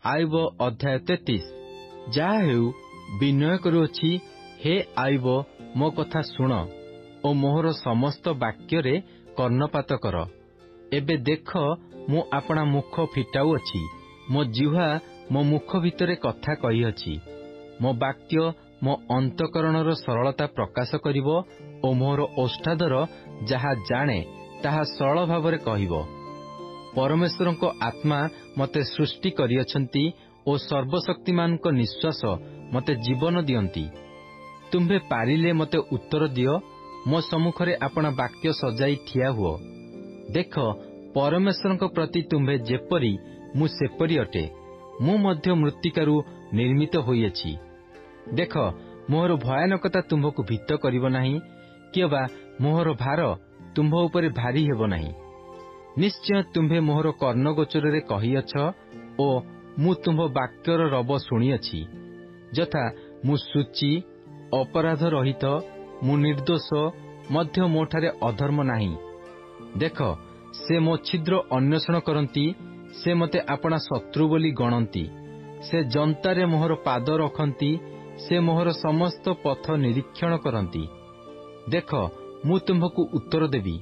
ଆୟୁବ ଅଧ୍ୟାୟ 33। ଯାହା ହେଉ ବିନୟ କରୁଅଛି, ହେ ଆୟୁବ, ମୋ କଥା ଶୁଣ ଓ ମୋହର ସମସ୍ତ ବାକ୍ୟରେ କର୍ଣ୍ଣପାତ କର। ଏବେ ଦେଖ, ମୁଁ ଆପଣା ମୁଖ ଫିଟାଉଅଛି, ମୋ ଜିହ୍ୱା ମୋ ମୁଖ ଭିତରେ କଥା କହିଅଛି। ମୋ ବାକ୍ୟ ମୋ ଅନ୍ତଃକରଣର ସରଳତା ପ୍ରକାଶ କରିବ ଓ ମୋହର ଓଷ୍ଠାଦର ଯାହା ଜାଣେ ତାହା ସରଳ ଭାବରେ କହିବ। ପରମେଶ୍ୱରଙ୍କ ଆତ୍ମା ମୋତେ ସୃଷ୍ଟି କରିଅଛନ୍ତି ଓ ସର୍ବଶକ୍ତିମାନଙ୍କ ନିଶ୍ୱାସ ମୋତେ ଜୀବନ ଦିଅନ୍ତି। ତୁମ୍ଭେ ପାରିଲେ ମୋତେ ଉତ୍ତର ଦିଅ, ମୋ ସମ୍ମୁଖରେ ଆପଣା ବାକ୍ୟ ସଜାଇ ଠିଆ ହୁଅ। ଦେଖ, ପରମେଶ୍ୱରଙ୍କ ପ୍ରତି ତୁମ୍ଭେ ଯେପରି, ମୁଁ ସେପରି ଅଟେ। ମୁଁ ମଧ୍ୟ ମୃତ୍ତିକାରୁ ନିର୍ମିତ ହୋଇଅଛି। ଦେଖ, ମୋହର ଭୟାନକତା ତୁମ୍ଭକୁ ଭୀତ କରିବ ନାହିଁ, କିମ୍ବା ମୋହର ଭାର ତୁମ୍ଭ ଉପରେ ଭାରି ହେବ ନାହିଁ। ନିଶ୍ଚୟ ତୁମ୍ଭେ ମୋହର କର୍ଣ୍ଣଗୋଚରରେ କହିଅଛ ଓ ମୁଁ ତୁମ୍ଭ ବାକ୍ୟର ରବ ଶୁଣିଅଛି, ଯଥା ମୁଁ ସୂଚୀ, ଅପରାଧ ରହିତ, ମୁଁ ନିର୍ଦ୍ଦୋଷ, ମଧ୍ୟ ମୋଠାରେ ଅଧର୍ମ ନାହିଁ। ଦେଖ, ସେ ମୋ ଛିଦ୍ର ଅନ୍ୱେଷଣ କରନ୍ତି, ସେ ମୋତେ ଆପଣା ଶତ୍ରୁ ବୋଲି ଗଣନ୍ତି। ସେ ଜନ୍ତାରେ ମୋହର ପାଦ ରଖନ୍ତି, ସେ ମୋହର ସମସ୍ତ ପଥ ନିରୀକ୍ଷଣ କରନ୍ତି। ଦେଖ, ମୁଁ ତୁମ୍ଭକୁ ଉତ୍ତର ଦେବି,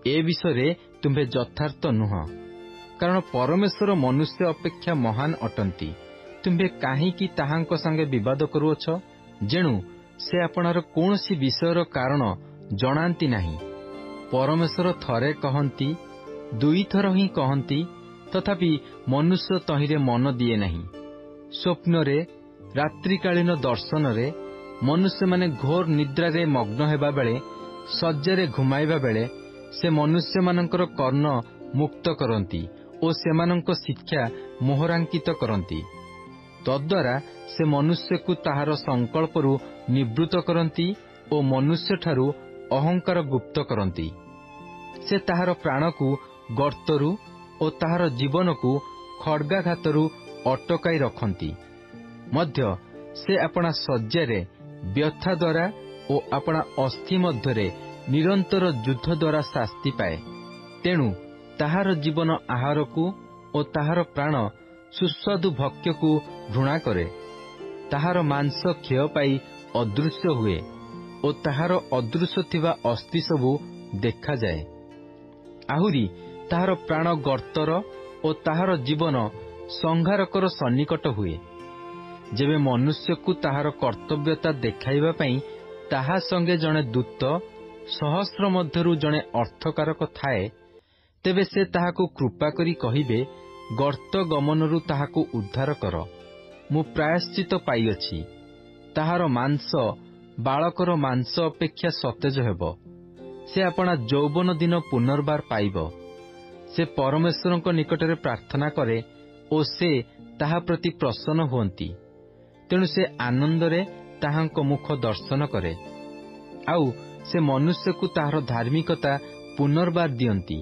ଏ ବିଷୟରେ ତୁମ୍ଭେ ଯଥାର୍ଥ ନୁହଁ। କାରଣ ପରମେଶ୍ୱର ମନୁଷ୍ୟ ଅପେକ୍ଷା ମହାନ ଅଟନ୍ତି। ତୁମ୍ଭେ କାହିଁକି ତାହାଙ୍କ ସାଙ୍ଗେ ବିବାଦ କରୁଅଛ? ଯେଣୁ ସେ ଆପଣାର କୌଣସି ବିଷୟର କାରଣ ଜଣାନ୍ତି ନାହିଁ। ପରମେଶ୍ୱର ଥରେ କହନ୍ତି, ଦୁଇଥର ହିଁ କହନ୍ତି, ତଥାପି ମନୁଷ୍ୟ ତହିଁରେ ମନ ଦିଏ ନାହିଁ। ସ୍ୱପ୍ନରେ, ରାତ୍ରିକାଳୀନ ଦର୍ଶନରେ, ମନୁଷ୍ୟମାନେ ଘୋର ନିଦ୍ରାରେ ମଗ୍ନ ହେବା ବେଳେ, ଶଯ୍ୟାରେ ଘୁମାଇବା ବେଳେ ସେ ମନୁଷ୍ୟମାନଙ୍କର କର୍ଣ୍ଣ ମୁକ୍ତ କରନ୍ତି ଓ ସେମାନଙ୍କ ଶିକ୍ଷା ମୋହରାଙ୍କିତ କରନ୍ତି। ତଦ୍ୱାରା ସେ ମନୁଷ୍ୟକୁ ତାହାର ସଂକଳ୍ପରୁ ନିବୃତ୍ତ କରନ୍ତି ଓ ମନୁଷ୍ୟଠାରୁ ଅହଙ୍କାର ଗୁପ୍ତ କରନ୍ତି। ସେ ତାହାର ପ୍ରାଣକୁ ଗର୍ତ୍ତରୁ ଓ ତାହାର ଜୀବନକୁ ଖଡ୍ଗାଘାତରୁ ଅଟକାଇ ରଖନ୍ତି। ମଧ୍ୟ ସେ ଆପଣା ଶଯ୍ୟାରେ ବ୍ୟଥା ଦ୍ୱାରା ଓ ଆପଣା ଅସ୍ଥି ମଧ୍ୟରେ ନିରନ୍ତର ଯୁଦ୍ଧ ଦ୍ୱାରା ଶାସ୍ତି ପାଏ। ତେଣୁ ତାହାର ଜୀବନ ଆହାରକୁ ଓ ତାହାର ପ୍ରାଣ ସୁସ୍ୱାଦୁ ଭକ୍ଷ୍ୟକୁ ଘୃଣା କରେ। ତାହାର ମାଂସ କ୍ଷୟ ପାଇ ଅଦୃଶ୍ୟ ହୁଏ ଓ ତାହାର ଅଦୃଶ୍ୟ ଥିବା ଅସ୍ଥି ସବୁ ଦେଖାଯାଏ। ଆହୁରି ତାହାର ପ୍ରାଣ ଗର୍ତ୍ତର ଓ ତାହାର ଜୀବନ ସଂହାରକର ସନ୍ନିକଟ ହୁଏ। ଯେବେ ମନୁଷ୍ୟକୁ ତାହାର କର୍ତ୍ତବ୍ୟତା ଦେଖାଇବା ପାଇଁ ତାହା ସଙ୍ଗେ ଜଣେ ଦୂତ, ସହସ୍ର ମଧ୍ୟରୁ ଜଣେ ଅର୍ଥକାରକ ଥାଏ, ତେବେ ସେ ତାହାକୁ କୃପା କରି କହିବେ, ଗର୍ତ୍ତ ଗମନରୁ ତାହାକୁ ଉଦ୍ଧାର କର। ମୁଁ ପ୍ରାୟଶ୍ଚିତ ପାଇଅଛି। ତାହାର ମାଂସ ବାଳକର ମାଂସ ଅପେକ୍ଷା ସତେଜ ହେବ। ସେ ଆପଣା ଯୌବନ ଦିନ ପୁନର୍ବାର ପାଇବ। ସେ ପରମେଶ୍ୱରଙ୍କ ନିକଟରେ ପ୍ରାର୍ଥନା କରେ ଓ ସେ ତାହା ପ୍ରତି ପ୍ରସନ୍ନ ହୁଅନ୍ତି। ତେଣୁ ସେ ଆନନ୍ଦରେ ତାହାଙ୍କ ମୁଖ ଦର୍ଶନ କରେ। ଆଉ ସେ ମନୁଷ୍ୟକୁ ତାହାର ଧାର୍ମିକତା ପୁନର୍ବାର ଦିଅନ୍ତି।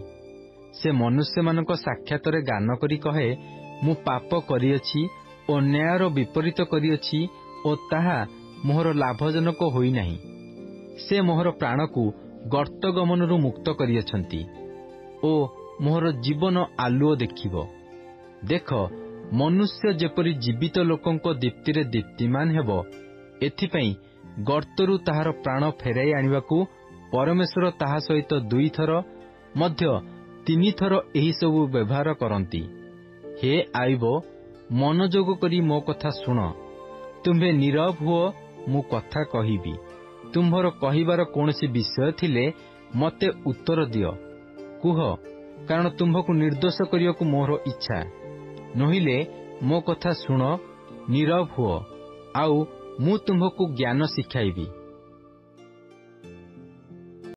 ସେ ମନୁଷ୍ୟମାନଙ୍କ ସାକ୍ଷାତରେ ଗାନ କରି କହେ, ମୁଁ ପାପ କରିଅଛି ଓ ନ୍ୟାୟର ବିପରୀତ କରିଅଛି ଓ ତାହା ମୋହର ଲାଭଜନକ ହୋଇନାହିଁ। ସେ ମୋହର ପ୍ରାଣକୁ ଗର୍ତ୍ତ ଗମନରୁ ମୁକ୍ତ କରିଅଛନ୍ତି ଓ ମୋହର ଜୀବନ ଆଲୁଅ ଦେଖିବ। ଦେଖ, ମନୁଷ୍ୟ ଯେପରି ଜୀବିତ ଲୋକଙ୍କ ଦୀପ୍ତିରେ ଦୀପ୍ତିମାନ ହେବ, ଏଥିପାଇଁ ଗର୍ତ୍ତରୁ ତାହାର ପ୍ରାଣ ଫେରାଇ ଆଣିବାକୁ ପରମେଶ୍ୱର ତାହା ସହିତ ଦୁଇଥର, ମଧ୍ୟ ତିନିଥର ଏହିସବୁ ବ୍ୟବହାର କରନ୍ତି। ହେ ଆୟୁବ, ମନୋଯୋଗ କରି ମୋ କଥା ଶୁଣ। ତୁମ୍ଭେ ନୀରବ ହୁଅ, ମୁଁ କଥା କହିବି। ତୁମ୍ଭର କହିବାର କୌଣସି ବିଷୟ ଥିଲେ ମୋତେ ଉତ୍ତର ଦିଅ। କୁହ, କାରଣ ତୁମ୍ଭକୁ ନିର୍ଦ୍ଦୋଷ କରିବାକୁ ମୋର ଇଚ୍ଛା। ନୋହିଲେ ମୋ କଥା ଶୁଣ, ନୀରବ ହୁଅ, ଆଉ ମୁଁ ତୁମ୍ଭକୁ ଜ୍ଞାନ ଶିଖାଇବି।